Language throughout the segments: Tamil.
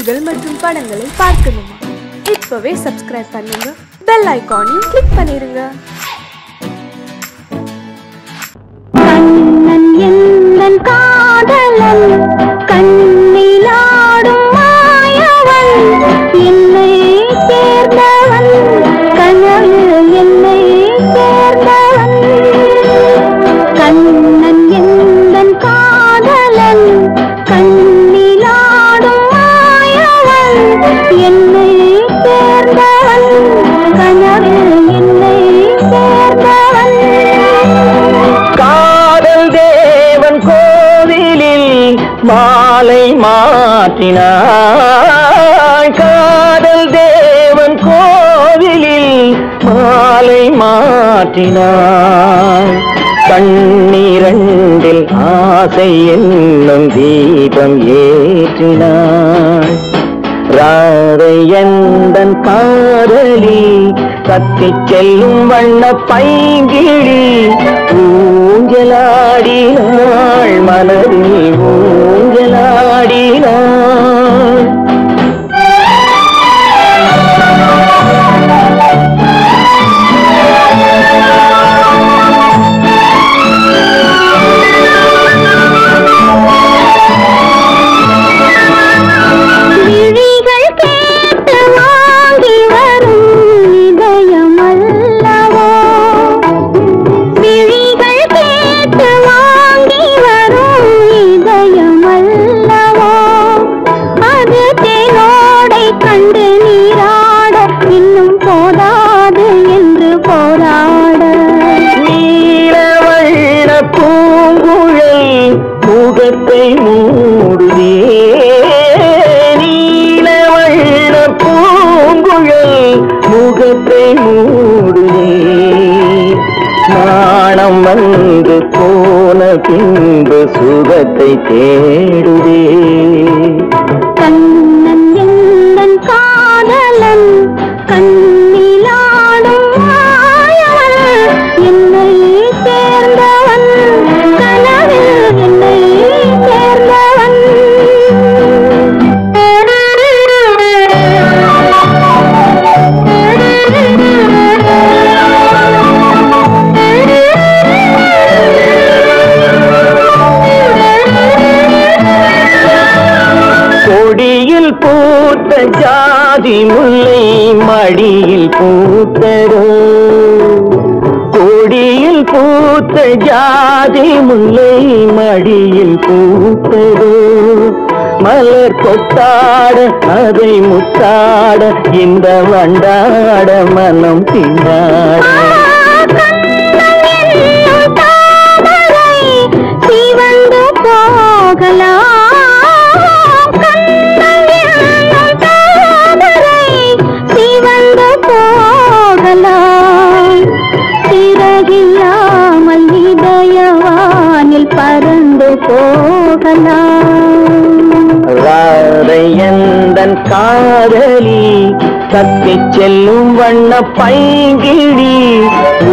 நிகழ்ச்சிகள் மற்றும் படங்களை பார்க்கணுமா? இப்பவே சப்ஸ்கிரைப் பண்ணுங்க, பெல் ஐகானையும் கிளிக் பண்ணிருங்க. கண்ணன் எந்தன் காதலன், கண்ணிலாடும் மாயவன், என்னை சேர்ந்தவன், கனவு என்னை சேர்ந்தவன். கண்ணன் எந்தன் காதலன், கண்ணிலாடும் மாயவன், என்னை சேர்ந்தவன், கனவு என்னை சேர்ந்தவன். காதல் தேவன் கோவிலில் மாலை மாற்றினாய். காதல் தேவன் கோவிலில் மாலை மாற்றினாய். கண்ணீரண்டில் ஆசை என்னும் தீபம் ஏற்றினாய். ராதை எந்தன் காதலி, கத்திச் செல்லும் வண்ண பைங்கிழி, ஊஞ்சலாடினாள் மனதில் ஊஞ்சலாடினாள். முகத்தை மூடுதே நீலவண்ண பூங்குழல், முகத்தை மூடுதே. நாணம் வந்து போன பின்பு சுகத்தை தேடுதே. கண்ணன் எந்தன் காதலன், கண்ணிலாடும் மாயவன், என்னை சேர்ந்தவன், கனவில் என்னை சேர்ந்தவன். கொடியில் பூத்த ஜாதி முல்லை மடியில் பூத்தரோ. கொடியில் பூத்த ஜாதி முல்லை மடியில் பூத்தரோ. மலர் கொத்தாட அதை முத்தாட, இந்த வண்டாட மனம் திண்டாட. சிவந்து போகலாம், சிவந்து போகலாம், சிறகில்லாமல் இதயவானில் பறந்து போகலாம். ராதை எந்தன் காதலி, கத்திச் செல்லும் வண்ண பைங்கிழி,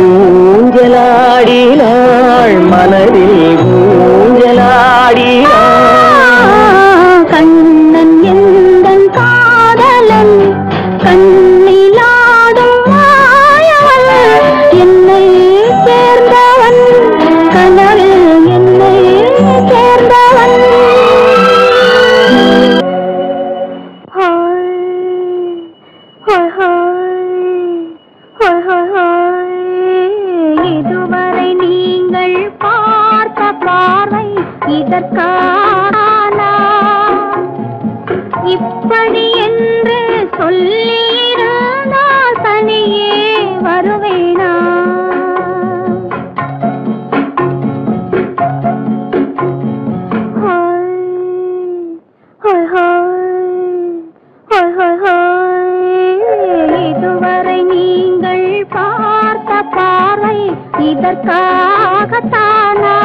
ஊஞ்சலாடினாள் மனதில் ஊஞ்சலாடினாள். கண்ணன் எந்தன் காதலன், கண்ணிலாடும் மாயவன், என்னை சேர்ந்தவன், கனவில் என்னை சேர்ந்தவன். இதுவரை நீங்கள் பார்த்த பார்வை இதற்கான, இப்படி என்று சொல்லியிருந்தால் தனியே வருவேனா? இதுவரை நீங்கள் பார்த்த பார்வை இதற்காகத்தானா?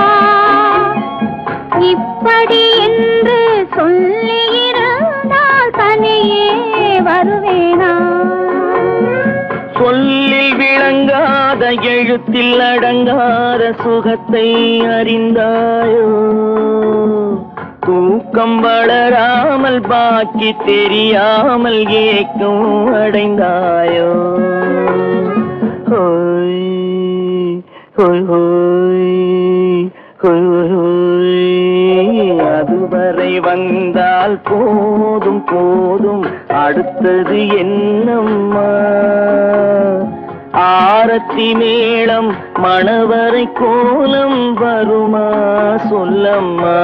இப்படி என்று சொல்லியிருந்தால் தனியே வருவேனா? சொல்லில் விளங்காத எழுத்தில் அடங்காத சுகத்தை அறிந்தாயோ. தூக்கம் வளராமல் பாக்கி தெரியாமல் ஏக்கம் அடைந்தாயோ ஹோய் ஹோய் ஹோய் ஹோய் ஹோய் அதுவரை வந்தால் போதும் போதும் அடுத்தது என்னம்மா ஆரத்தி மேளம் மணவரை கோலம் வருமா சொல்லம்மா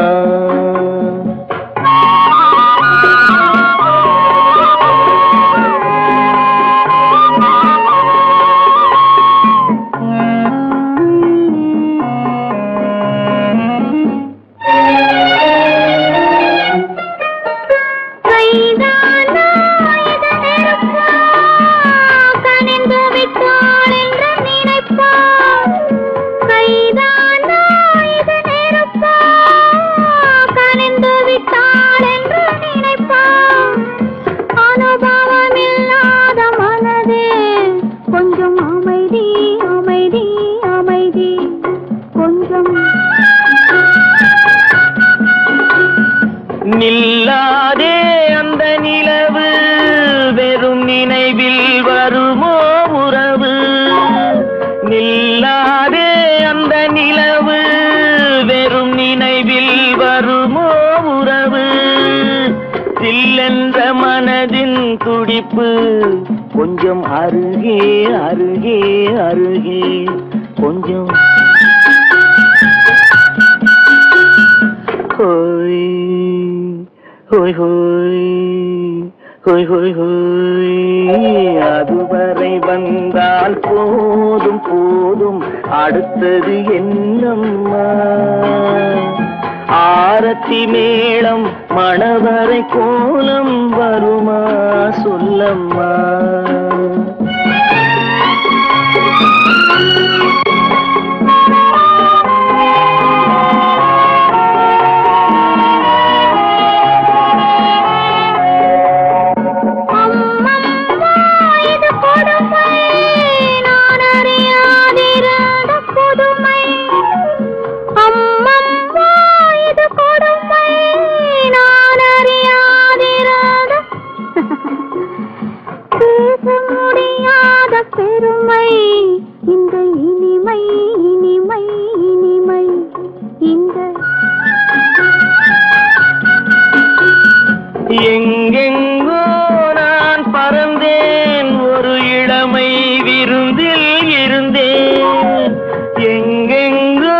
நில்லாதே அந்த நிலவு வெறும் நினைவில் வருமோ உறவு நில்லாதே அந்த நிலவு வெறும் நினைவில் வருமோ உறவு சில்லென்ற மனதின் துடிப்பு கொஞ்சம் அருகே அருகே அருகே கொஞ்சம் ஹோய் ஹோய் ஹோய் ஹோய் ஹோய் ஹோய் அதுவரை வந்தால் போதும் போதும் அடுத்தது என்னம்மா ஆரத்தி மேளம் மணவரை கோலம் வருமா சொல்லம்மா பெருமை இந்த இனிமை இனிமை இனிமை இந்த எங்கெங்கோ நான் பறந்தேன் ஒரு இளமை விருந்தில் இருந்தேன் எங்கெங்கோ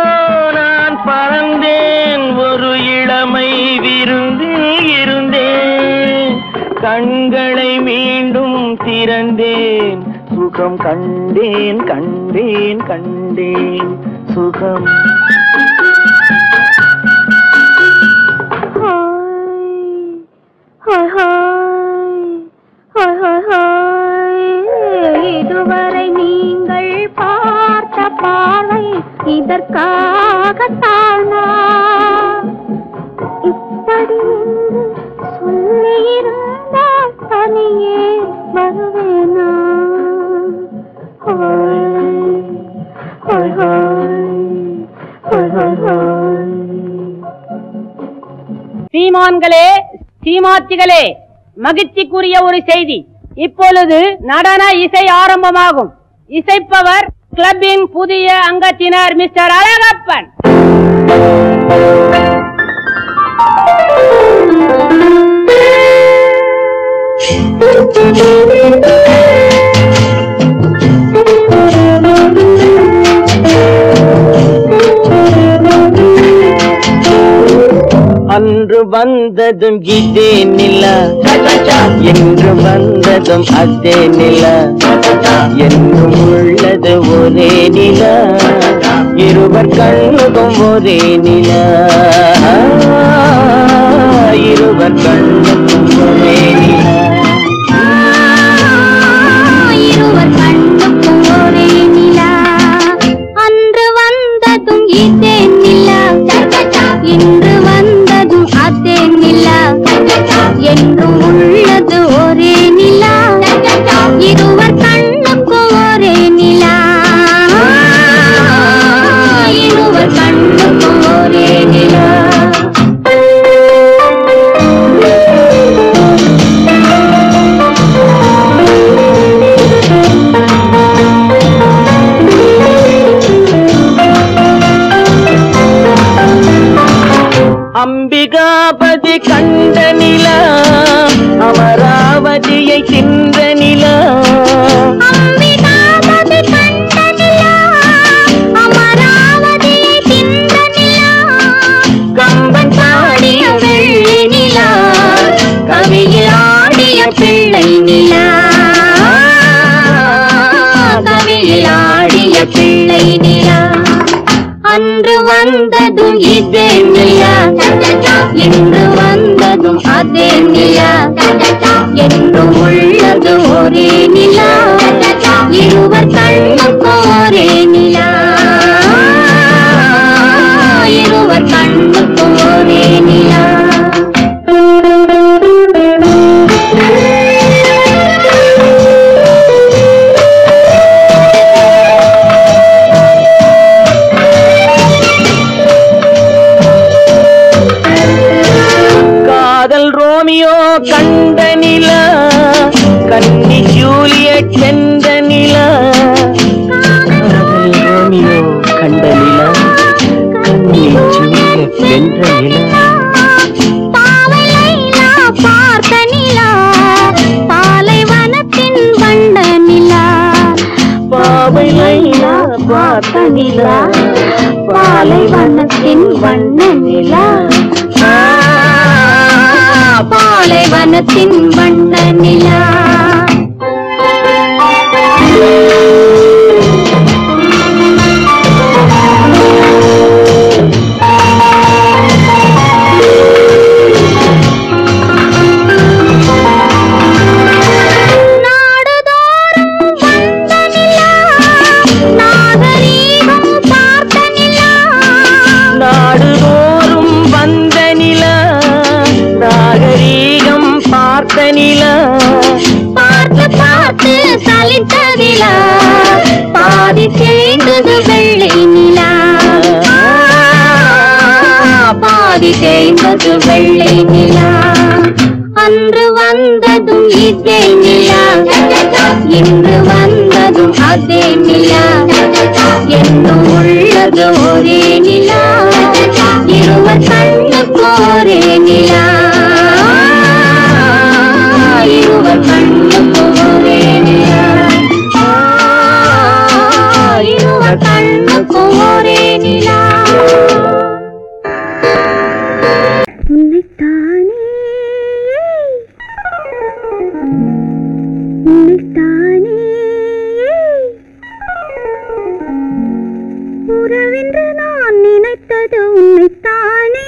நான் பறந்தேன் ஒரு இளமை விருந்தில் இருந்தேன் கண்களை மீண்டும் திறந்தேன் சுகம் கண்டேன் கண்டேன் கண்டேன் சுகம் இதுவரை நீங்கள் பார்த்த பார்வை இதற்காகத்தானா இப்படி சொல்லியிருந்தால் தனியே வருவேனா சீமான்களே சீமாத்திகளே மகிழ்ச்சிக்குரிய ஒரு செய்தி இப்பொழுது நடன இசை ஆரம்பமாகும் இசைப்பவர் கிளப்பின் புதிய அங்கத்தினர் மிஸ்டர் அழகப்பன் அன்று வந்ததும் இதே நிலா என்று வந்ததும் அதே நிலா என்றும் உள்ளது ஒரே நிலா இருவர் கண்ணுக்கும் ஒரே நிலா இருவர் கண்ணுக்கும் ஒரே நிலா இருவர் கண்ணுக்கும் ஒரே நிலா அன்று வந்ததும் இதே நிலா இன்று வந்ததும் அதே நிலா என்றும் உள்ளது ஒரே நிலா இருவர் கண்ணுக்கும் ஒரே நிலா இருவர் கண்ணுக்கும் ஒரே நிலா அமராவதியை தின்ற நிலா அம்பிகாபதி கண்ட நிலா அமராவதியை தின்ற நிலா கம்பன் பாடிய வெள்ளி நிலா கவியில் ஆடிய பிள்ளை நிலா கவியில் ஆடிய பிள்ளை நிலா அன்று வந்ததும் இதே நிலா இன்று வந்ததும் அதே நிலா என்று உள்ளது ஒரே நிலா இருவர் கண்ணுக்கு ஒரே நிலா இருவர் கண்ணுக்கு ஒரே நிலா கண்ட நிலா கன்னி ஜூலியட் சென்ற நிலா காதல் ரோமியோ கண்ட நிலா கன்னி ஜூலியட் வென்ற நிலா பாவை லைலா பார்த்த நிலா பாலைவனத்தின் வண்ண நிலா பாவை லைலா பார்த்த நிலா பாலைவனத்தின் வண்ண நிலா பாலைவனத்தின் வண்ண நிலா பார்த்து சலித்த நிலா பாதி தேய்ந்தது வெள்ளை நிலா பாதி தேய்ந்தது வெள்ளை நிலா அன்று வந்ததும் இதே நிலா இன்று வந்ததும் அதே நிலா என்று உள்ளது ஒரே நிலா இருவர் கண்ணுக்கு ஒரே நிலா இருவர் கண்ணுக்கு ஒரே நிலா இருவர் கண்ணுக்கு ஒரே நிலா உன்னைத்தானே உன்னைத்தானே உறவென்று நான் நினைத்தது உன்னைத்தானே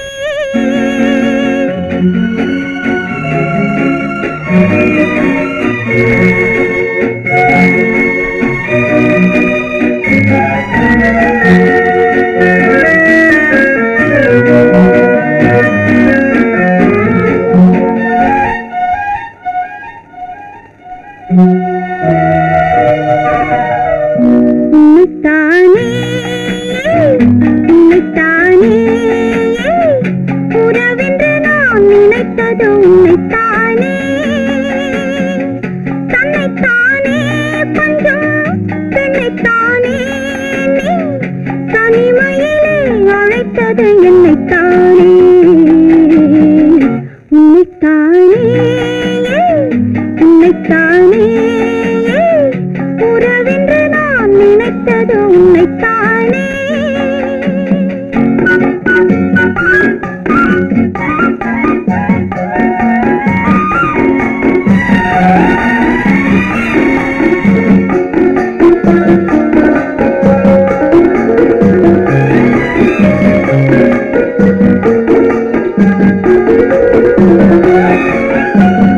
உறவென்று நான் நினைத்தது உன்னைத்தானே தன்னைத்தானே பஞ்சம் பெண்ணைத்தானே நீ தனிமையிலே அழைத்தது என்னைத்தானே உன்னைத்தானே உன்னைத்தானே உறவென்று நான் நினைத்தது உன்னைத்தானே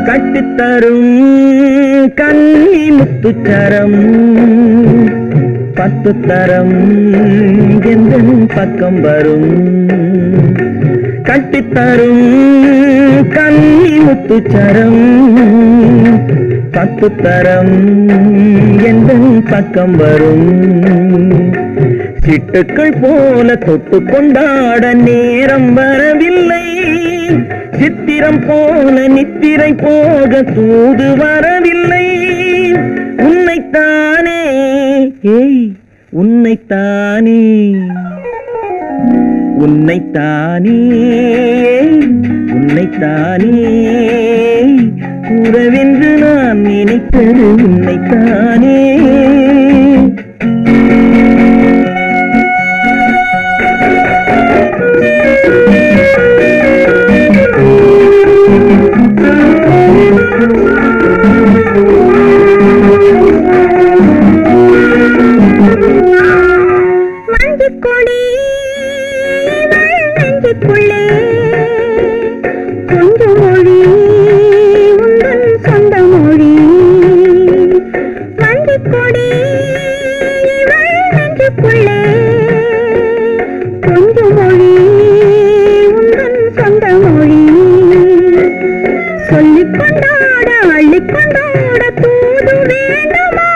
கட்டித்தரும் கன்னி முத்துச்சரம் 10 தரம் எந்த பக்கம் வரும் கட்டித்தரும் கன்னி முத்துச்சரம் 10 தரம் எந்த பக்கம் வரும் சிட்டுக்கள் போல தொட்டு கொண்டாட நேரம் வரவில்லை சித்திரம் போல நித்திரை போக தூது வரவில்லை உன்னைத்தானே ஏய் உன்னைத்தானே உன்னைத்தானே உன்னைத்தானே உறவென்று நான் நினைத்தது உன்னைத்தானே. மஞ்சுக்கொடி நெஞ்சுக்குள்ளே கொஞ்சம் மொழி உந்தன் சொந்த மொழி. மஞ்சுக்கொடி நெஞ்சுக்குள்ளே கொஞ்சம் மொழி உந்தன் சொந்த மொழி. சொல்லிக் கொண்டாட அள்ளிக் கொண்டாட தூது வேண்டுமா?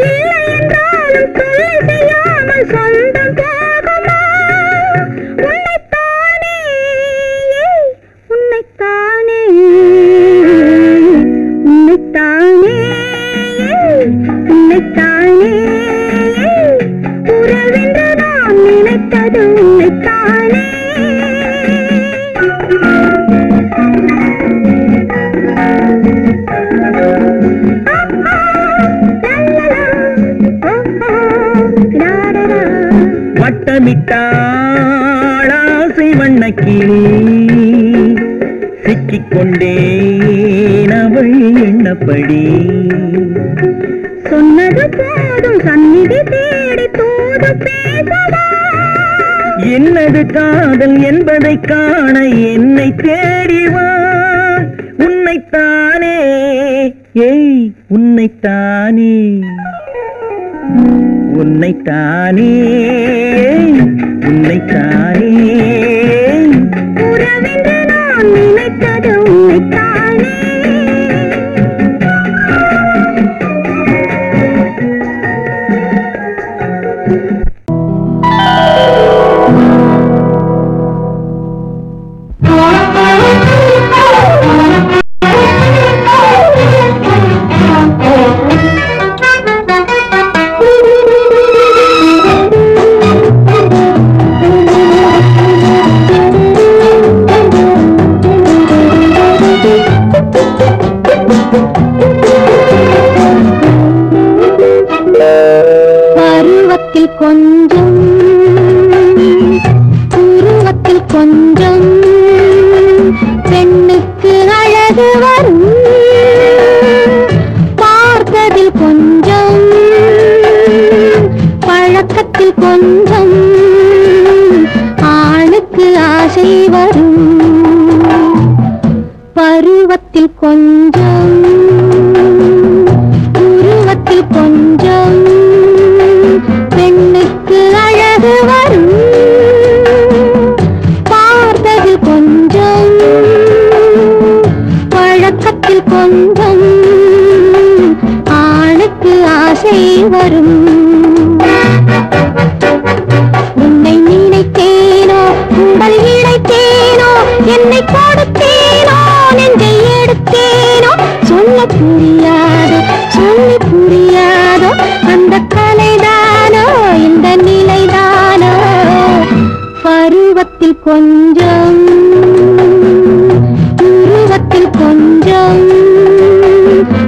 இல்லை என்றாலும் தொல்லை செய்யாமல் சொந்தம் போகுமா? உன்னைத்தானே உன்னைத்தானே உன்னைத்தானே உன்னைத்தானே உறவென்று நான் நினைத்தது உன்னைத்தானே. வட்டமிட்டாள் ஆசை வண்ணக்கிளி சிக்கிக்கொண்டேன் அவள் எண்ணப்படி. சொன்னது போதும் சந்நிதி தேடி தூது பேசவா? என்னது காதல் என்பதை காண என்னை தேடிவா. உன்னைத்தானே ஏய் உன்னைத்தானே உன்னைத்தானே உன்னைத்தானே உறவென்று நான் நினைத்தது உன்னைத்தானே. பருவத்தில் கொஞ்சம் உருவத்தில் கொஞ்சம் பெண்ணுக்கு அழகு வரும். பார்த்ததில் கொஞ்சம் பழக்கத்தில் கொஞ்சம் ஆணுக்கு ஆசை வரும். பருவத்தில் கொஞ்சம் உருவத்தில் கொஞ்சம் பெண்ணுக்கு அழகு வரும். பார்த்ததில் கொஞ்சம் பழக்கத்தில் கொஞ்சம் ஆணுக்கு ஆசை வரும். உன்னை நினைத்தேனோ உடல் இழைத்தேனோ என்னை கொடுத்தேனோ நெஞ்சை எடுத்தேனோ சொல்ல புரியாதோ சொல்லி புரியாதோ அந்த கலைதானோ இந்த நிலைதானோ. பருவத்தில் கொஞ்சம் உருவத்தில் கொஞ்சம்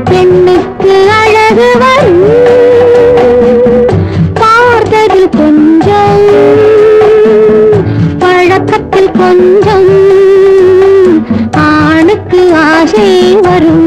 பெண்ணுக்கு அழகு வரும். பார்த்ததில் கொஞ்சம் பழக்கத்தில் கொஞ்சம் ஆணுக்கு ஆசை வரும்.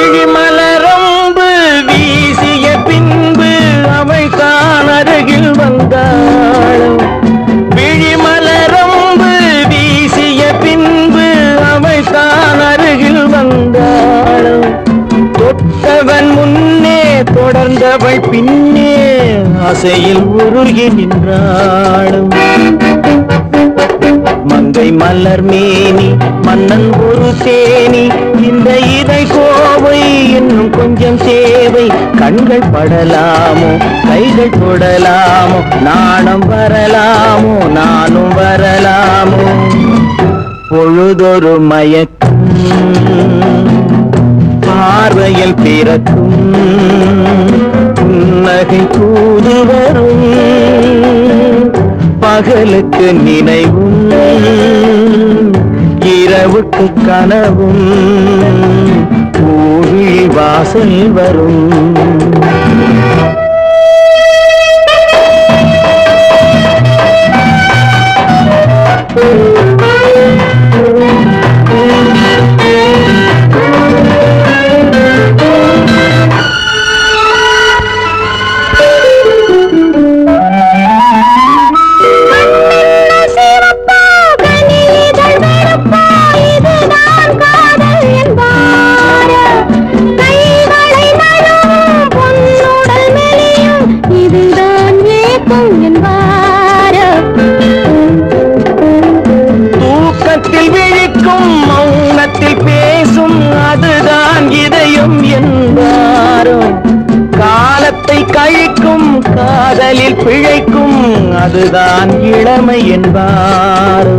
விழிமலரம்பு வீசிய பின்பு அவை தான் அருகில் வந்தாள். விழிமலரம்பு வீசிய பின்பு அவை தான் அருகில் வந்தாள். தொட்டவன் முன்னே தொடர்ந்தவள் பின்னே ஆசையில் உருகி நின்றாள். மங்கை மலர் மேனி மன்னன் ஒரு தேனி இந்த இதை கோவை இன்னும் கொஞ்சம் சேவை. கண்கள் படலாமோ கைகள் தொடலாமோ நாணம் வரலாமோ நானும் வரலாமோ புதுதொரு மயக்கம் பார்வையில் பிறக்கும் புன்னகை தூது வரும் பகலுக்கு நினைவும் இரவுக்கு கனவும் பூவிழி வாசல் வரும் கழிக்கும் காதலில் பிழைக்கும் அதுதான் இளமை என்பாரோ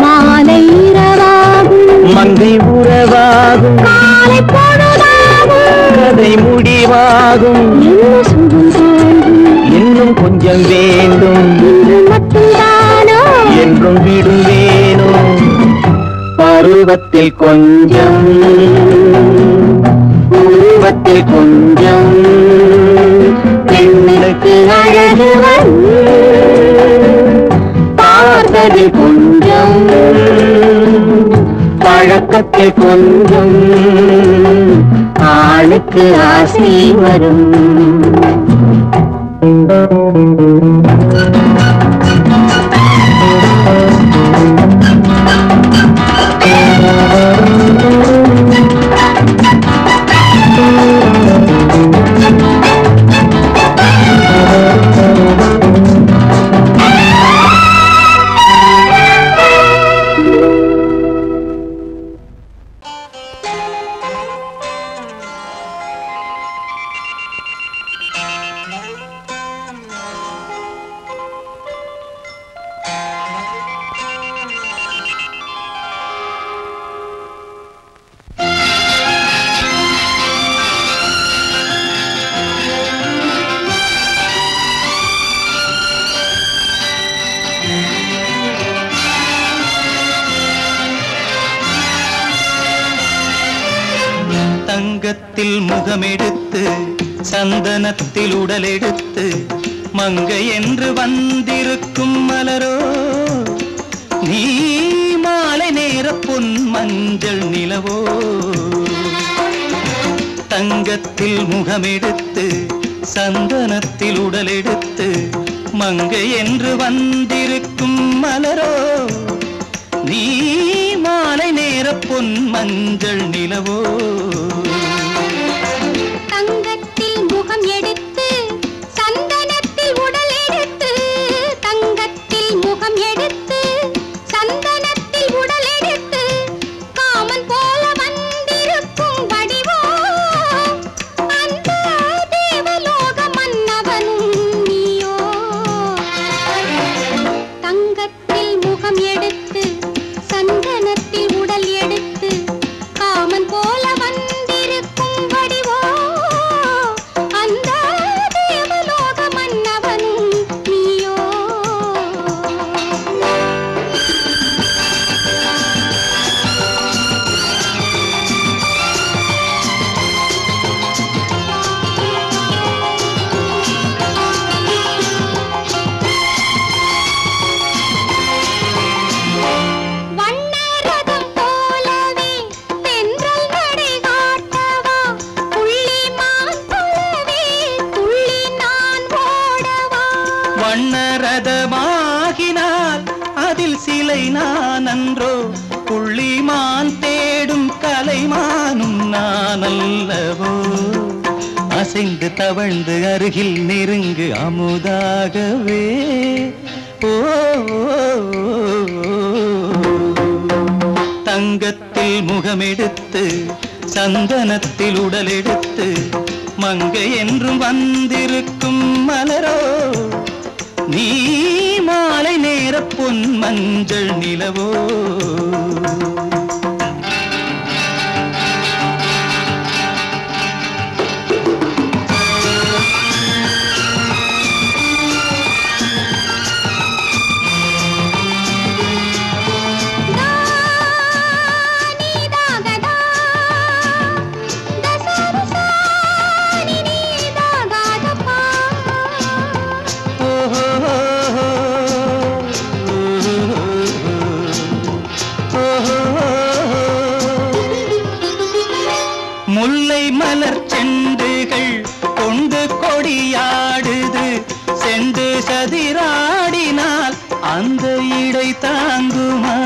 மாலை இரவாகும் மங்கை உறவாகும் காலை பொழுதாகும் கதை முடிவாகும் இன்னும் கொஞ்சம் வேண்டும் இன்று மட்டும்தானோ என்றும் விடுவேனோ பருவத்தில் கொஞ்சம் உருவத்தில் கொஞ்சம் பெண்ணுக்கு அழகு பார்த்ததில் கொஞ்சம் பழக்கத்தில் கொஞ்சம் ஆளுக்கு ஆசை வரும் தங்கத்தில் முகமெடுத்து சந்தனத்தில் உடலெடுத்து மங்கை என்று வந்திருக்கும் மலரோ நீ மாலை நேர பொன் மஞ்சள் நிலவோ தங்கத்தில் முகமெடுத்து சந்தனத்தில் உடலெடுத்து மங்கை என்று வந்திருக்கும் மலரோ நீ மாலை நேர பொன் மஞ்சள் நிலவோ தங்கத்தில் முகம் எடுத்து சந்தனத்தில் உடல் எடுத்து தங்கத்தில் முகம் எடுத்து சந்தனத்தில் உடல் எடுத்து காமன் போல வந்திருக்கும் வடிவோ அந்த தேவலோக மன்னவனும் நீயோ தங்கத்தில் முகம் எடுத்து சந்தனத்தில் உடல் எடுத்து காமன் போல வந்திருக்கும் வடிவோ அந்த தேவலோக மன்னவனும் நீயோ வண்ணரதம் போலவே தென்றல் நடை காட்டவா புள்ளிமான் போலவே துள்ளி நான் ஓடவா வண்ணரதமாகினால் அதில் சிலை நான் அன்றோ புள்ளிமான் தேடும் கலைமானும் நான் அல்லவோ அசைந்து தவழ்ந்து அருகில் நெருங்கு அமுதாகவே ஓ தங்கத்தில் முகமெடுத்து சந்தனத்தில் உடலெடுத்து மங்கை என்றும் வந்திருக்கும் மலரோ நீ மாலை நேர பொன் மஞ்சள் நிலவோ முல்லை மலர் செண்டுகள் கொண்டு கொடியாடுது செண்டு சதிராடினால் அந்த இடை தாங்குமா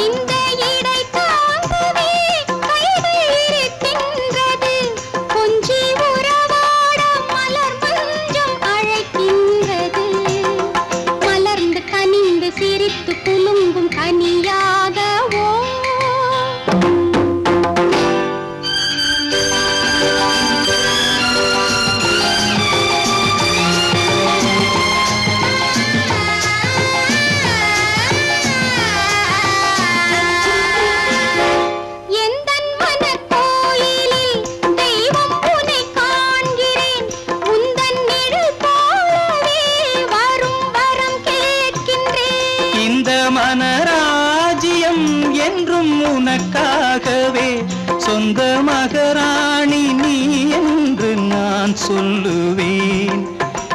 இந்த இடை தாங்குவே கைகள் இருக்கின்றது கொஞ்சி உறவாட மலர் மஞ்சம் அழைக்கின்றது மலர்ந்து கனிந்து சிரித்து குலுங்கும் கனியாகவோ மனராஜ்யம் என்றும் உனக்காகவே சொந்த மகராணி நீ என்று நான் சொல்லுவேன்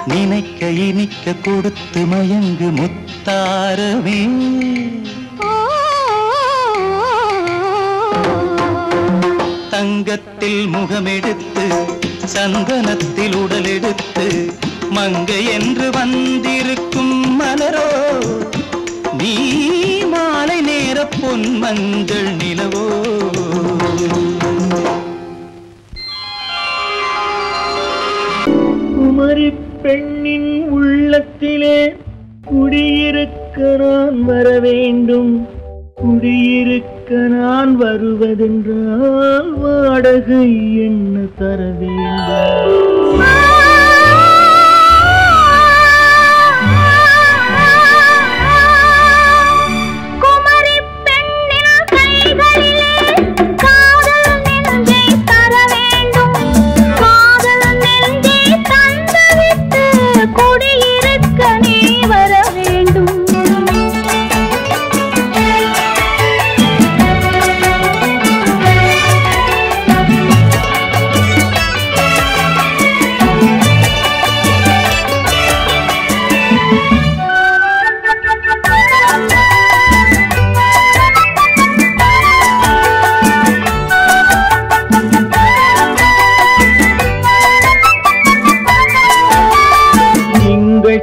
நினைக்க இனிக்க கொடுத்து மயங்கு முத்தாரவே தங்கத்தில் முகமெடுத்து சந்தனத்தில் உடலெடுத்து மங்கை என்று வந்திருக்கும் மலரோ நீ மாலை நேர பொன் மஞ்சள் நிலவோ குமரி பெண்ணின் உள்ளத்திலே குடியிருக்க நான் வர வேண்டும் குடியிருக்க நான் வருவதென்றால் வாடகை என்ன தர வேண்டும்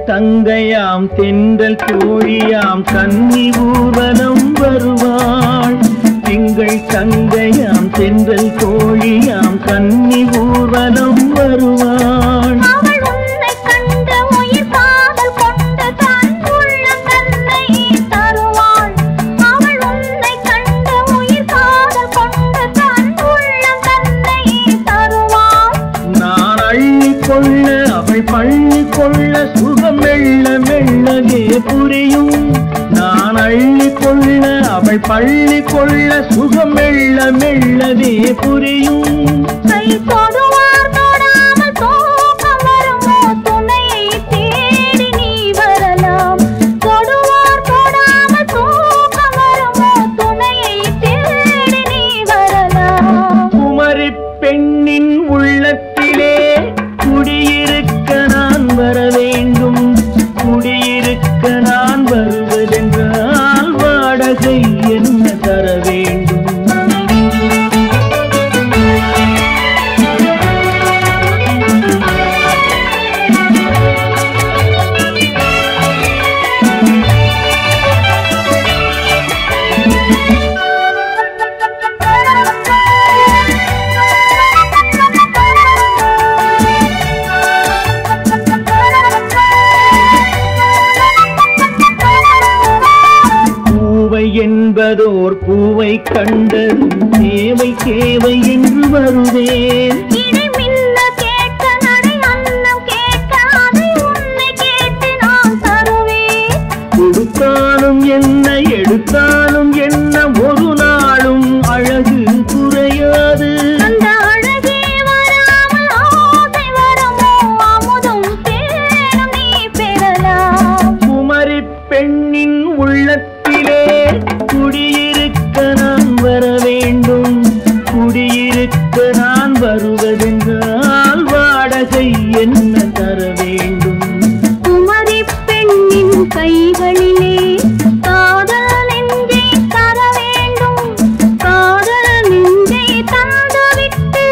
தங்கையாம் தென்றல் தோழியாம் கன்னி ஊர்வலம் வருவாள் திங்கள் தங்கையாம் தென்றல் தோழியாம் கன்னி ஊர்வலம் வருவாள் அவள் உன்னை கண்ட உயிர் காதல் கொண்டு தன் உள்ளம் தன்னை தருவாள் அவள் உன்னை கண்ட உயிர் காதல் கொண்டு தன் உள்ளம் தன்னை தருவாள் நான் அள்ளிக்கொள்ள அவள் பள்ளிக்கொள்ள சுகம் மெல்ல மெல்லவே புரியும் நான் அள்ளிக்கொள்ள அவள் பள்ளிக்கொள்ள சுகம் மெல்ல மெல்லவே புரியும் கை தொடுவார் தொடாமல் தூக்கம் வருமோ துணையை தேடி நீ வரலாம் தொடுவார் தொடாமல் தூக்கம் வருமோ துணையை தேடி நீ வரலாம் குமரி பெண்ணின் உள்ளத்திலே குடியிருக்க நான் வர வேண்டும் குடியிருக்க நான் வருவதென்றால் வாடகை என்ன தர வேண்டும் என்பதோர் பூவை கண்டது தேவை தேவை என்று வருவேன் இதை மின்ன கேட்க நடை அன்னம் கேட்க அதை உன்னை கேட்டு நான் தருவேன் கொடுத்தாலும் என்ன எடுத்தாலும் என்ன ஒரு நாளும் அழகு குறையாது. அந்த அழகே வராமல் ஆசை வரமோ அமுதும் தேனும் நீ பெறலாம். குமரி பெண்ணின் உள்ளத்திலே குடியிருக்க நான் வர வேண்டும். குடியிருக்க நான் வருவதென்றால் வாடகை என்ன தர வேண்டும்? குமரி பெண்ணின் கைகளிலே காதல் நெஞ்சை தர வேண்டும். காதல் நெஞ்சை தந்துவிட்டு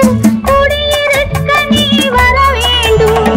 குடியிருக்க நீ வர வேண்டும்.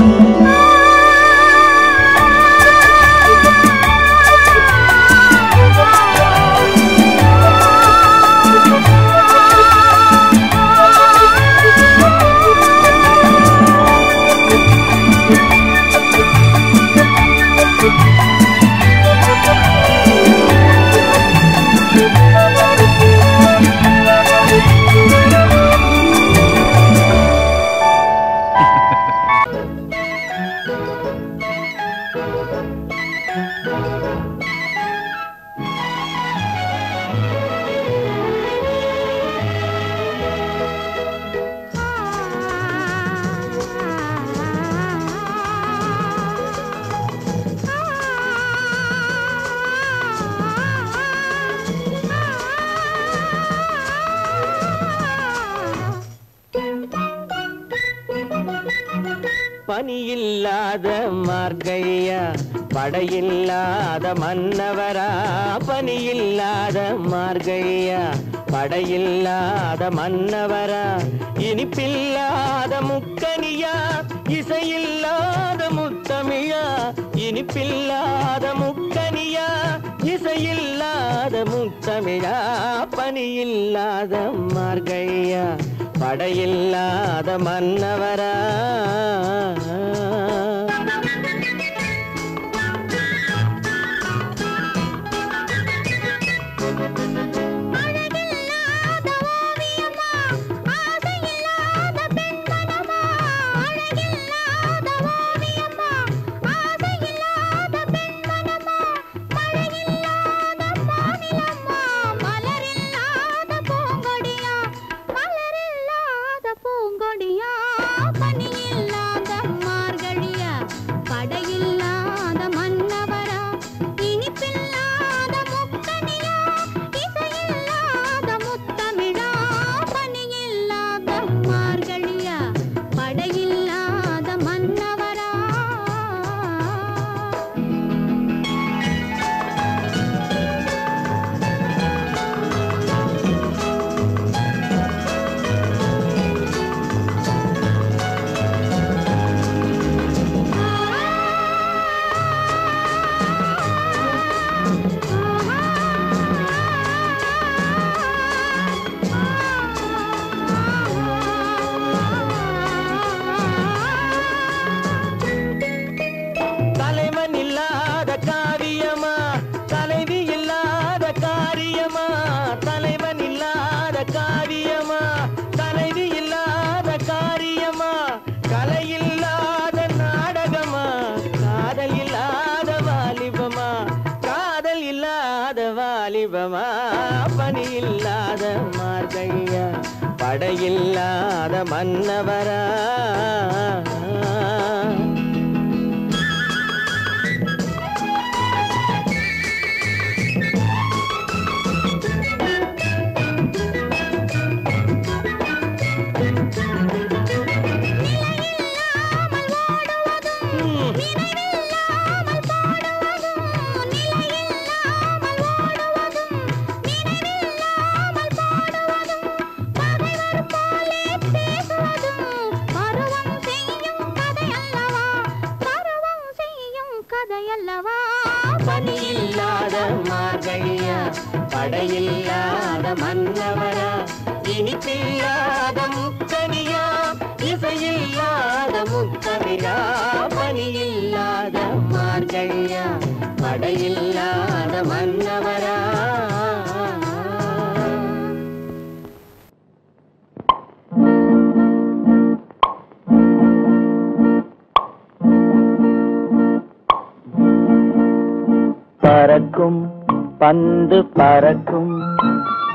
பனியில்லாத மார்கழியா படையில்லாத மன்னவரா. பனியில்லாத மார்கழியா படையில்லாத மன்னவரா. இனிப்பில்லாத முக்கனியா இசையில்லாத முத்தமிழா. இனிப்பில்லாத முக்கனியா இசையில்லாத முத்தமிழா. பனியில்லாத மார்கழியா படையில்லாத மன்னவரா. வாலிபமா. பனியில்லாத மார்கழியா படையில்லாத மன்னவரா. பனியில்லாத மார்கழியா படையில்லாத மன்னவரா. இனிப்பில்லாத முக்கனியா இசையில்லாத முத்தமிழா. பனியில்லாத மார்கழியா படையில்லாத மன்னவரா. பறக்கும் பந்து பறக்கும்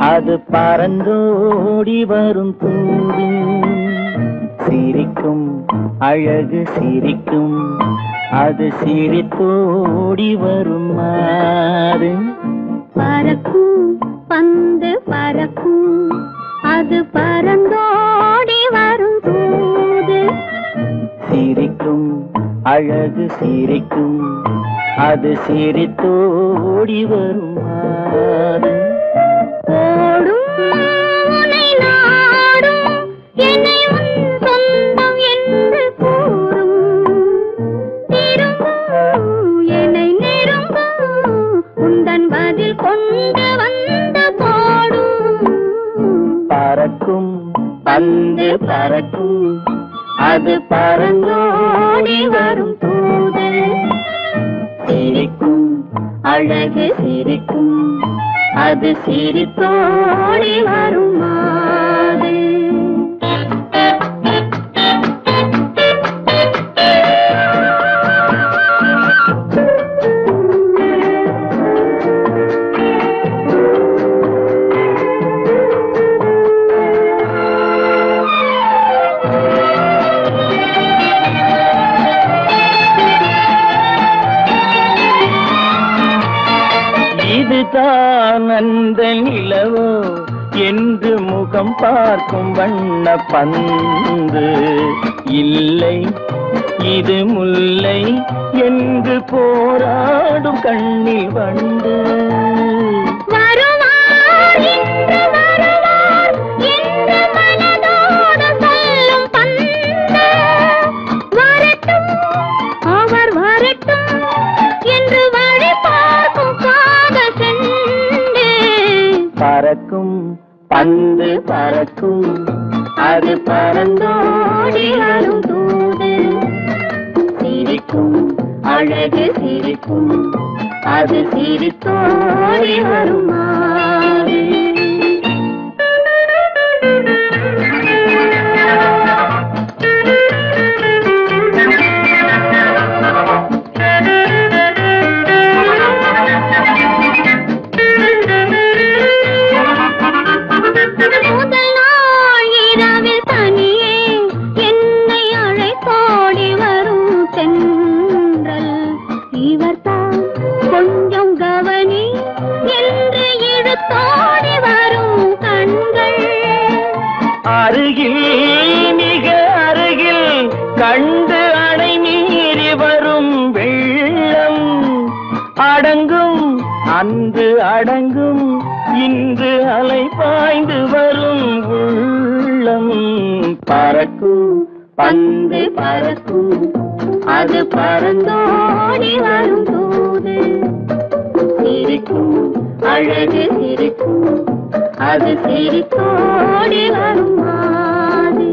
அது பறந்தோடி வரும் தூது சிரிக்கும் அழகு சிரிக்கும் அது சிரித்தோடி வரும் மாறு பறக்கும் பந்து பறக்கும் அது பறந்தோடி வரும் தூது சிரிக்கும் அழகு சிரிக்கும் அது சிரித்தோடி வரும் மாறு ஓடும் உன்னை நாடும் என்னை உன் சொந்தம் என்று கூறும் நெருங்கும் என்னை நெருங்கும் உந்தன் பதில் கொண்டு வந்து போடும் பறக்கும் பந்து பறக்கும் அது பறந்தோடி வரும் தூது சிரிக்கும் அழகு சிரிக்கும் அது சிரித்தோடி வரும் மாது இதுதான் அந்த நிலவோ என்று முகம் பார்க்கும் வண்ண பந்து இல்லை இது முல்லை என்று போராடும் கண்ணில் வண்டு வருவார் என்று வருவார் என்று மனதோடு சொல்லும் பந்து வரட்டும் அவர் வரட்டும் என்று வழி பார்க்கும் காதல் சென்று பறக்கும் பந்து பறக்கும் அது பறந்தோடி வரும் தூது சிரிக்கும் அழகு சிரிக்கும் அது சிரித்தோடி வரும் மாறு முதல் நாள் இரவில் தனியே என்னை அழைத்தோடி வரும் தென்றல் இவர்தான் கொஞ்சம் கவனி என்று இழுத்தோடி வரும் கண்கள் அருகில் மிக அருகில் கண்டு அணை மீறி வரும் வெள்ளம் அடங்கும் அன்று அடங்கும் இன்று அலை பாய்ந்து வரும் உள்ளம் பறக்கும் பந்து பறக்கும் அது பறந்தோடி வரும் தூது சிரிக்கும் அழகு சிரிக்கும் அது சிரித்தோடி வரும் மாது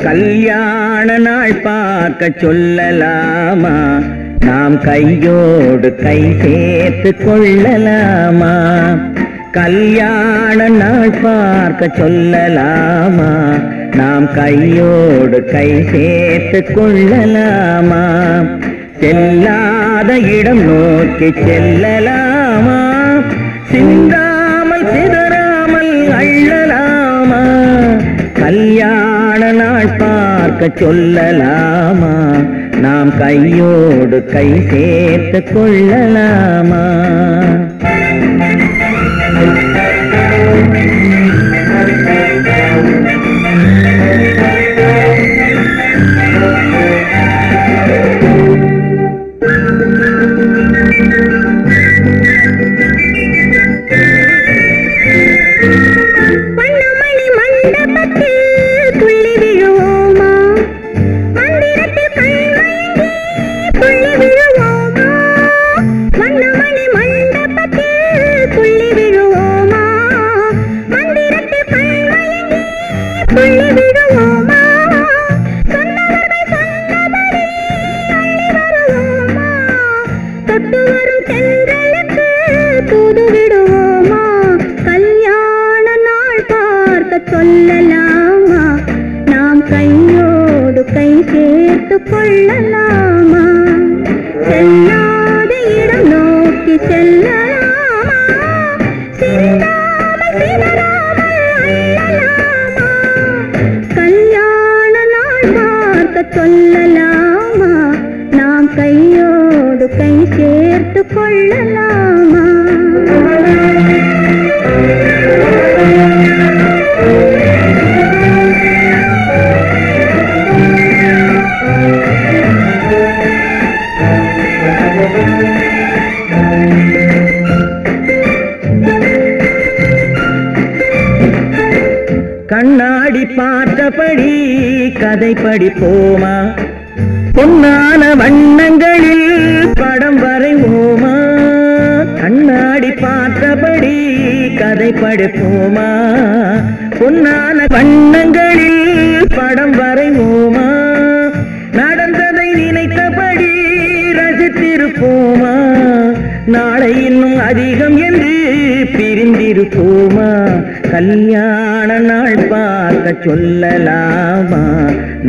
கல்யாண நாள் பார்க்க சொல்லலாமா நாம் கையோடு கை சேர்த்து கொள்ளலாமா கல்யாண நாள் பார்க்க சொல்லலாமா நாம் கையோடு கை சேர்த்து கொள்ளலாமா செல்லாத இடம் நோக்கி செல்லலாமா சிந்தாமல் சிதறாமல் அள்ளலாமா கல்யாண நாள் பார்க்க சொல்லலாமா நாம் கையோடு கை சேர்த்து கொள்ளலாமா மண்டபத்தில் துள்ளி விழுவோமா மந்திரத்தில் கண்மயங்கி செல்லாத இடம் நோக்கி செல்லலாமா சிந்தாமல் சிதறாமல் அள்ளலாமா கல்யாண நாள் பார்க்க சொல்லலாமா நாம் கையோடு கை சேர்த்து கொள்ளலாமா கண்ணாடி பார்த்தபடி கதை படிப்போமா பொன்னான வண்ணங்களில் படம் வரைவோமா கண்ணாடி பார்த்தபடி கதை படிப்போமா பொன்னான வண்ணங்களில் படம் வரைவோமா நடந்ததை நினைத்தபடி ரசித்திருப்போமா நாளை இன்னும் அதிகம் என்று பிரிந்திருப்போமா கல்யாண நாள் பார்க்க சொல்லலாமா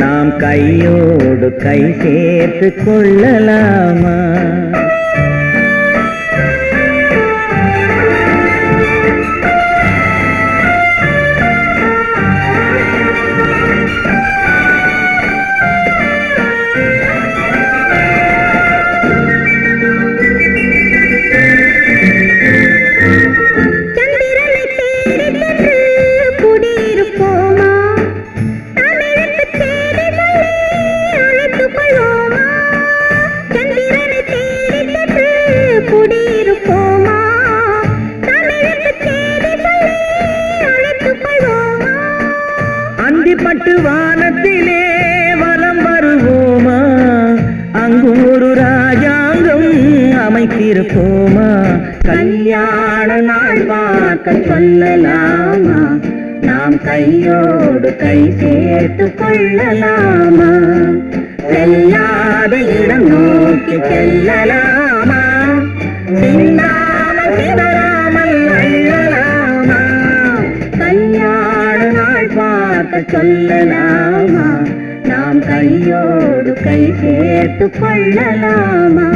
நாம் கையோடு கை சேர்த்து கொள்ளலாமா பட்டு வானத்திலே வலம் வருவோமா அங்கும் ஒரு ராஜாங்கம் அமைத்திருப்போமா கல்யாண நாள் பார்க்க சொல்லலாமா நாம் கையோடு கை சேர்த்து கொள்ளலாமா செல்லாத இடம் நோக்கி செல்லலாமா சிந்தாமல் சிதறாமல் அள்ளலாமா கல்யாண நாள் பார்க்க சொல்லலாமா நாம் கையோடு கை சேர்த்து கொள்ளலாமா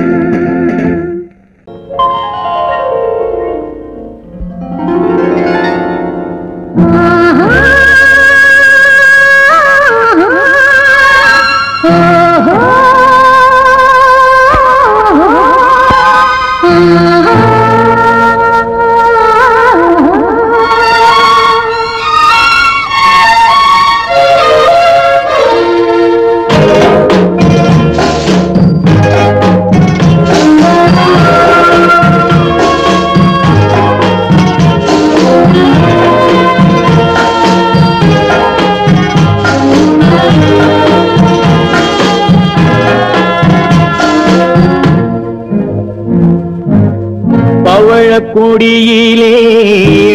கொடியிலே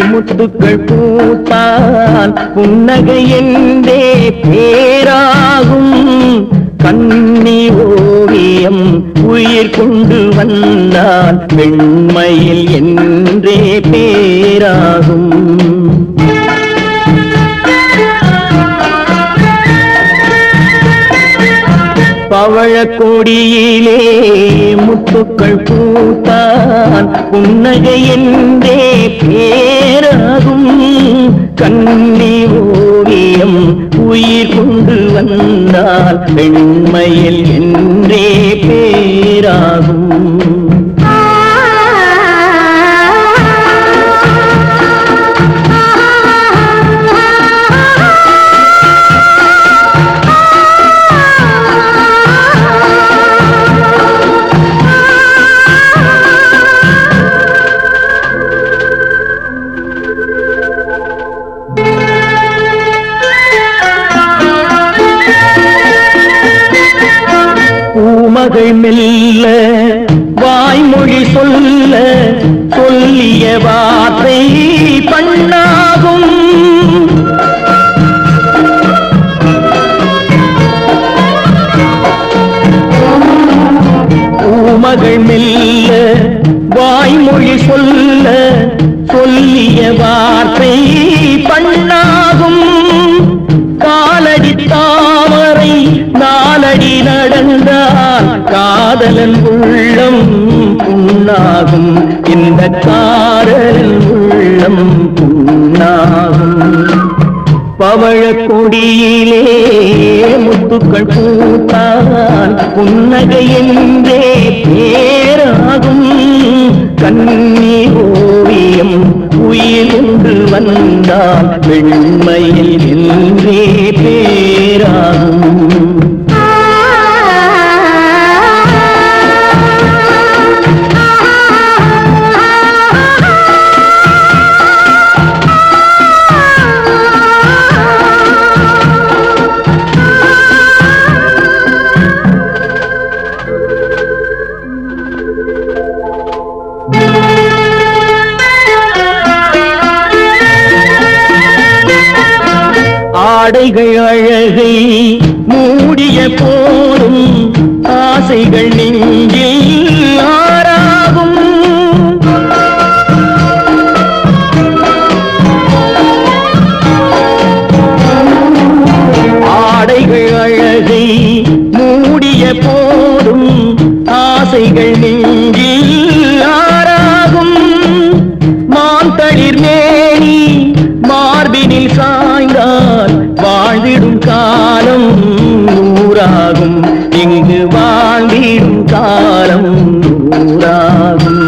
முத்துக்கள் பூத்தால் புன்னகை என்றே பேராகும் கண்ணி ஓவியம் உயிர் கொண்டு வந்தால் வெண்மையில் என்றே பேராகும் பவழக்கொடியிலே முத்துக்கள் பூத்தான் புன்னகை என்றே பேராகும் கண்ணி ஓவியம் உயிர் கொண்டு வந்தால் வெண்மையில் என்றே பேராகும் மகள் மெல்ல வாய்மொழி சொல்ல சொல்லிய வார்த்தை பண்ணாகும் மகள் மெல்ல வாய்மொழி சொல்ல சொல்லிய வார்த்தை பண்ணாகும் காலடி தாமரை நாலடி நடந்தால் காதலன் உள்ளம் புண்ணாகும், இந்த காதலன் உள்ளம் புண்ணாகும். பவழ கொடியிலே முத்துக்கள் பூத்தான் புன்னகை என்றே பேராகும். கண்ணீர் ஓவியம் உயிர் என்று வந்தால் வெண்மையில் என்றே பேராகும். ஆடைகள் அழகை மூடிய போதும் ஆசைகள் நெஞ்சில் ஆறாகும். ஆடைகள் அழகை மூடிய போதும் ஆசைகள் நெஞ்சில் ஆறாகும். மாந்தளிர் மேனி மார்பினில் சாய்ந்தால் வாழ்ந்திடும் காலம் நூறாகும். இங்கு வாழ்ந்திடும் காலம் நூறாகும்.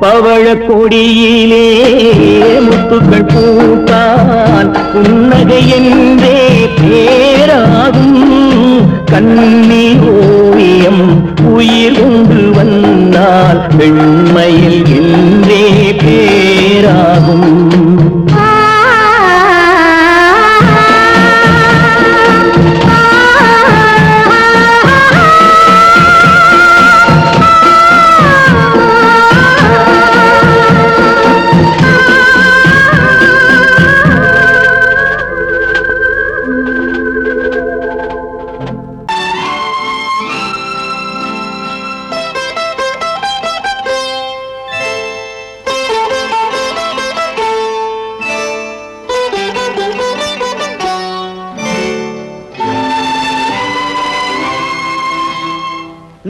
பவழ கொடியிலே முத்துக்கள் பூத்தான் புன்னகை என்றே பேராகும். கண்ணீர் ஓவியம் உயிர் கொண்டு வந்தால் வெண்மையில் என்றே பேராகும்.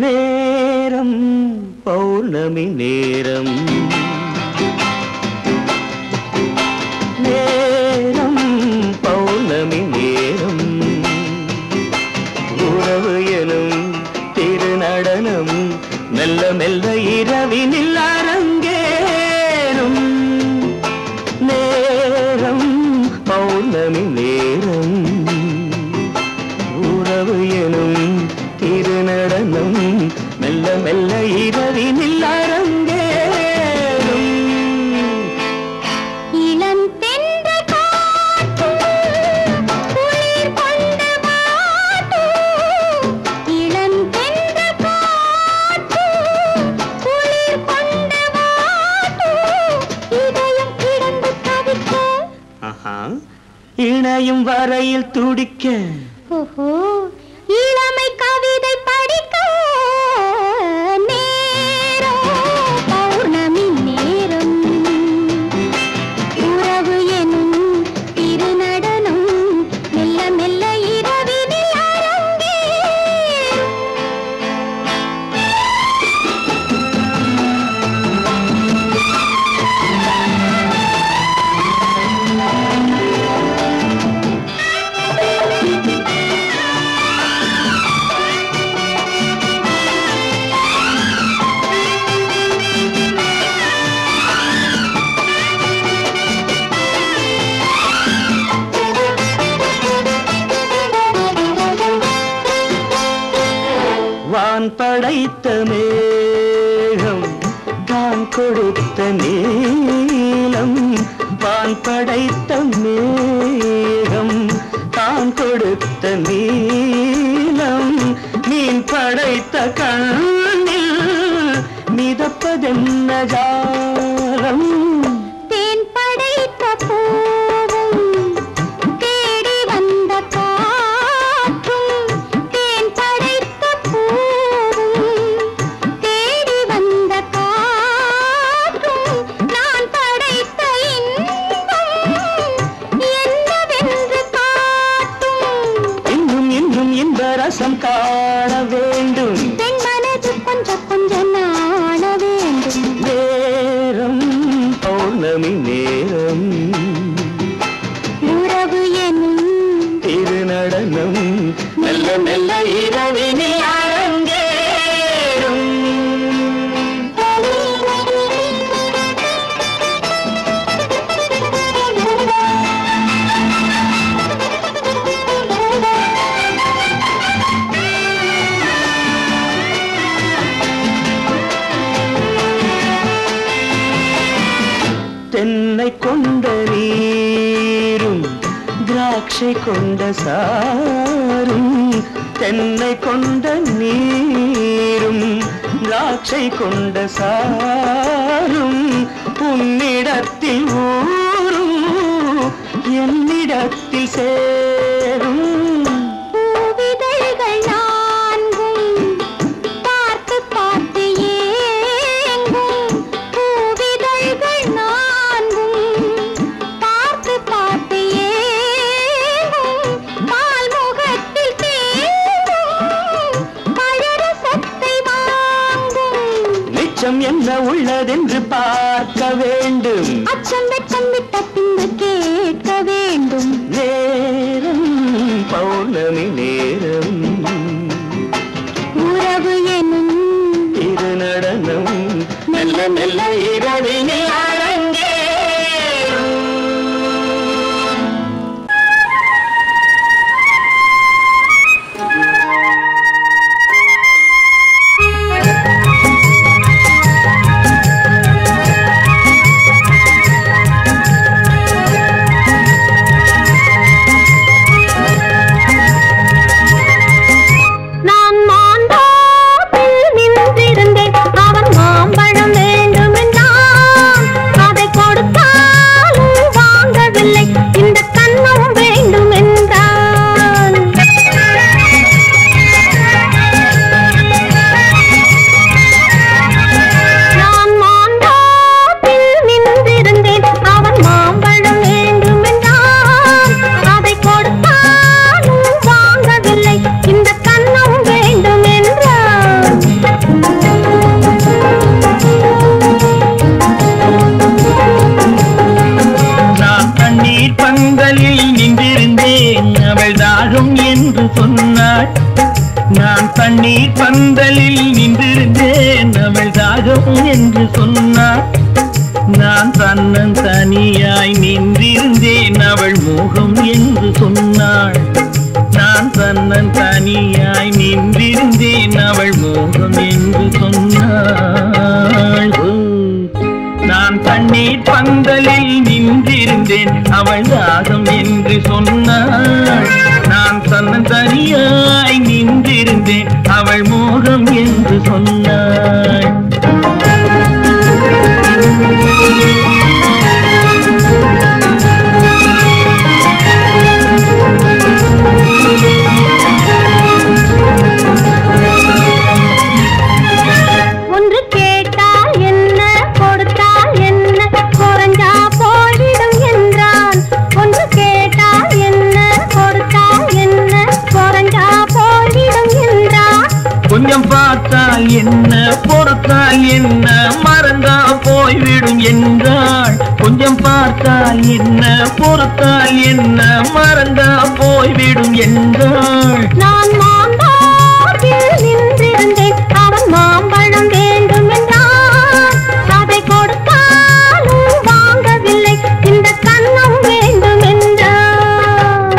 நேரம் பௌர்ணமி நேரம், நேரம் பௌர்ணமி நேரம், உறவு எனும் திருநடனம் மெல்ல மெல்ல இரவினில் அரங்கேறும். நேரம் பௌர்ணமி நேரம், உறவு எனும் திருநடனம் மெல்ல மெல்ல இரவினில் அரங்கேறும். இளம் தென்றல் காற்றும் குளிர் கொண்ட வாட்டும், இளம் தென்றல் காற்றும் குளிர் கொண்ட வாட்டும், இதயம் கிடந்து தவிக்க இணையும் வரையில் துடிக்க. ஓஹோ, இளமை கவிதை படிக்க. நேரம் பௌர்ணமி நேரம், உறவு எனும் திருநடனம் மெல்ல மெல்ல இரவினில் அரங்கேறும். வான் படைத்த மேகம் தான் கொடுத்த நீலம், வான் படைத்த மேகம் தான் கொடுத்த நீலம், மீன் படைத்த கண்ணில் மிதப்பதென்ன ஜாலம். தேன் படைத்த பூவும் தேடி வந்த காற்றும், தேன் படைத்த பூவும் தேடி வந்த காற்றும், நான் படைத்த இன்பம் என்னவென்று காட்டும். இன்னும் இன்னும் இன்ப ரசம் தென்னை கொண்ட நீரும் திராட்சை கொண்ட சாரும் தென்னை கொண்ட நீரும் திராட்சை கொண்ட சாரும் உன்னிடத்தில் ஊரும் என்னிடத்தில் சேரும் என்ன உள்ளதென்று பார்க்க வேண்டும் அச்சம் வெச்சம் விட்ட பின்பு கேட்க வேண்டும் நேரம் பௌர்ணமி நேரம் உறவு எனும் இரு நடனம் மெல்ல மெல்ல இரவினில் அரங்கே நான் தண்ணீர் பந்தலில் நின்றிருந்தேன் அவள் தாகம் என்று சொன்னாள் நான் தன்னன் தனியாய் நின்றிருந்தேன் அவள் மோகம் என்று சொன்னாள் நான் தன்னன் தனியாய் நின்றிருந்தேன் அவள் மோகம் என்று சொன்னாள் நான் தண்ணீர் பந்தலில் நின்றிருந்தேன் அவள் தாகம் என்று சொன்னாள் நான் தன்னன் தனியாய் நின்றிருந்தேன் அவள் மோகம் என்று சொன்னாள் ஒன்று கேட்டால் என்ன கொடுத்தால் என்ன குறைஞ்சா போய்விடும் என்றான் ஒன்று கேட்டால் என்ன கொடுத்தால் என்ன குறைஞ்சா போய்விடும் என்றான் கொஞ்சம் பார்த்தால் என்ன பொறுத்தால் என்ன மறந்தா போய்விடும் என்றாள் கொஞ்சம் பார்த்தால் என்ன பொறுத்தால் என்ன மறந்தா போய்விடும் என்றாள் நான் மாம்பழத்தில் நின்றிருந்தேன் அவன் மாம்பழம் வேண்டும் என்றான் அதை கொடுத்தாலும் வாங்கவில்லை இந்த கன்னம் வேண்டும் என்றான்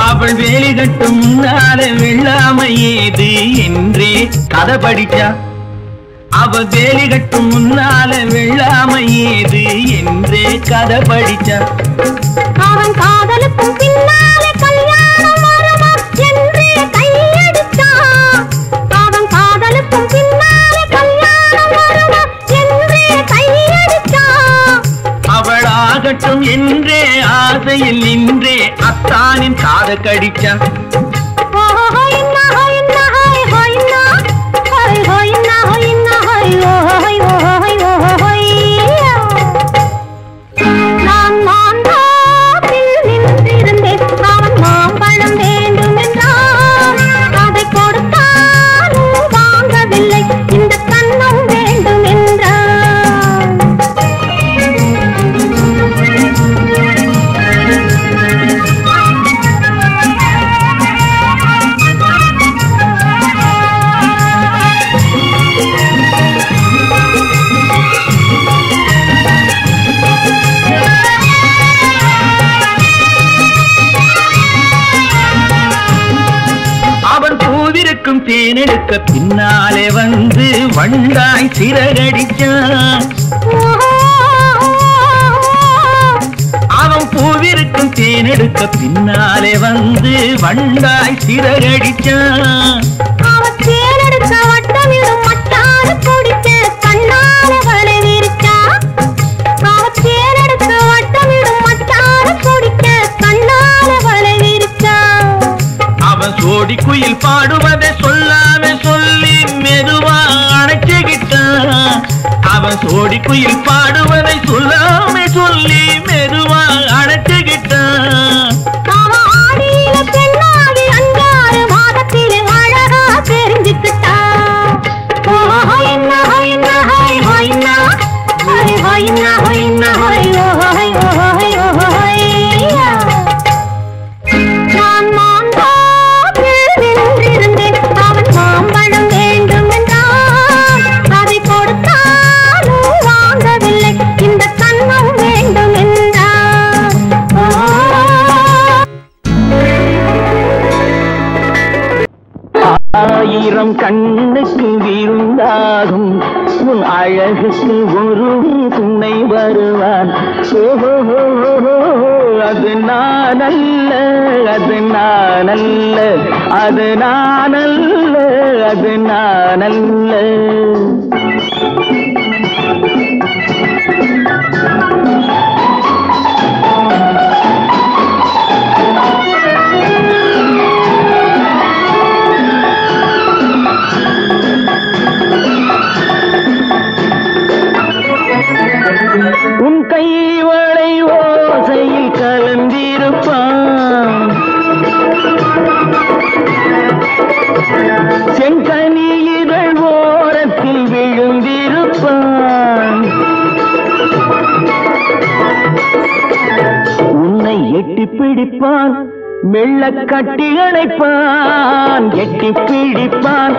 அவள் வேலி கட்டும் முன்னாலே வெள்ளாமை ஏது என்றே கதை படிச்சா அவள் வேலி கட்டும் முன்னாலே வெள்ளாமை ஏது என்றே கதை படிச்சா அவன் காதலுக்கும் பின்னாலே கல்யாணம் வருமா என்றே கையடித்தான் அவன் காதலுக்கும் பின்னாலே கல்யாணம் வருமா என்றே கையடித்தான் அவள் ஆகட்டும் என்றே ஆசையில் நின்றே அத்தானின் காத கடிச்சா நான் மாம்பழத்தில் நின்றிருந்தேன் அவன் மாம்பழம் தேனெடுக்க பின்னாலே வந்து வண்டாய் சிறகடிச்சான். அவன் பூவிருக்கும் தேனெடுக்க பின்னாலே வந்து வண்டாய் சிறகடிச்சான். அவன் தேனெடுக்க வட்டமிடும் மட்டாறு குடிக்க கண்ணால வலை விரிச்சா. அவன் தேனெடுக்க வட்டமிடும் மட்டாறு குடிக்க கண்ணால வலை விரிச்சா. அவன் சோடி குயில் பாடுவதை சொல்லாம சொல்லி மெதுவா அணைச்சுக்கிட்டான். அவன் சோடி குயில் பாடுவதை சொல்லாம சொல்லி மெதுவா அணைச்சுக்கிட்டான். அவன் ஆடியில பெண்ணாகி 5 மாதத்திலே அழகா தெரிஞ்சுக்கிட்டா. நான் மாந்தாற்றில் நின்றிருந்தேன். அவன் மாம்பழம் வேண்டும் என்றான். அதை கொடுத்தாலும் வாங்கவில்லை. இந்த கண்ணம் வேண்டும் என்றான். ஆயிரம் கண்ணுக்கு விருந்தாகும் உன் அழகுக்கு ஒரு துணை வருவான். அது நானல்ல, அது நானல்ல, அது நானல்ல, அது நானல்ல. உன் கைவளை ஓசையில் கலந்திருப்பான். செங்கனியிதழ் ஓரத்தில் விழுந்திருப்பான். உன்னை எட்டி பிடிப்பான், மெல்ல கட்டி அணைப்பான். எட்டி பிடிப்பான்,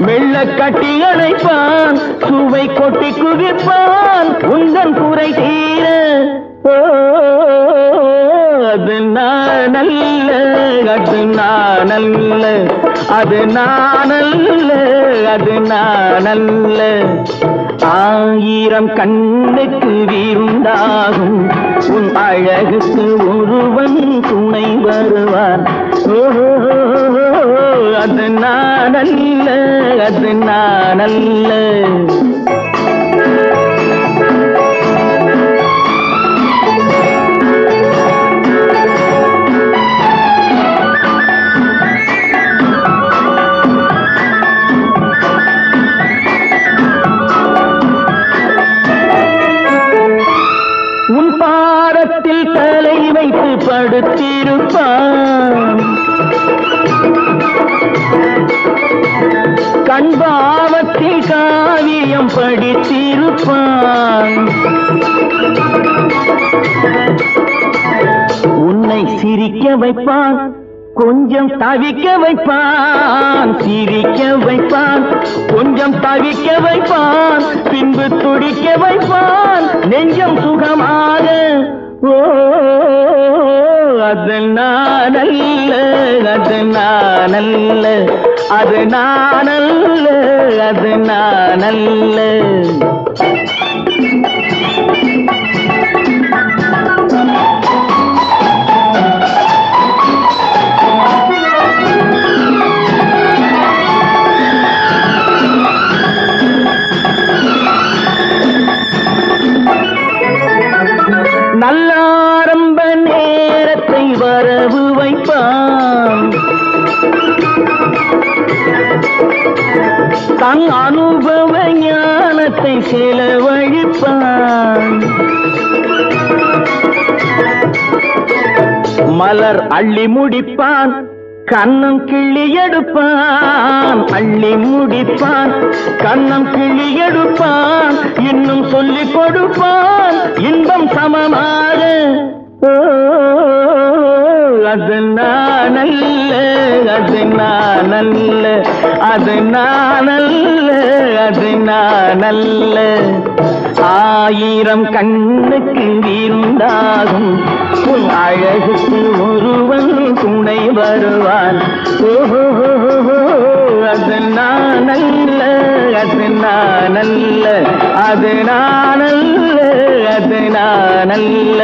மெல்ல கட்டி அணைப்பான். சுவை கொட்டி குவிப்பான் உந்தன் குறை தீர. அது நானல்ல, அது நானல்ல, அது நானல்ல, அது நானல்ல. ஆயிரம் கண்ணுக்கு விருந்தாகும் உன் அழகுக்கு ஒருவன் துணை வருவான். அது நானல்ல, அது நானல்ல. உன் பாதத்தில் தலை வைத்து படுத்திருப்பான். கண்பாவத்தில் காவியம் படித்திருப்பான். உன்னை சிரிக்க வைப்பான், கொஞ்சம் தவிக்க வைப்பான். சிரிக்க வைப்பான், கொஞ்சம் தவிக்க வைப்பான். பின்பு துடிக்க வைப்பான் நெஞ்சம் சுகமாக. அது நானல்ல, அது நானல்ல, அது நானல்ல, அது நானல்ல. நல்லாரம்ப நேரத்தை வரவு வைப்பான். தன் அனுபவ ஞானத்தை செலவழிப்பான். மலர் அள்ளி முடிப்பான், கண்ணம் கிள்ளி எடுப்பான். அள்ளி முடிப்பான், கண்ணம் கிள்ளி எடுப்பான். இன்னும் சொல்லிக் கொடுப்பான் இன்பம் சமமாக. அது நானல்ல, அது நானல்ல, அது நானல்ல, அது நானல்ல. ஆயிரம் கண்ணுக்கு விருந்தாகும் உன் அழகுக்கு ஒருவன் துணை வருவான். அது நானல்ல அது நானல்ல அது நானல்ல அது நானல்ல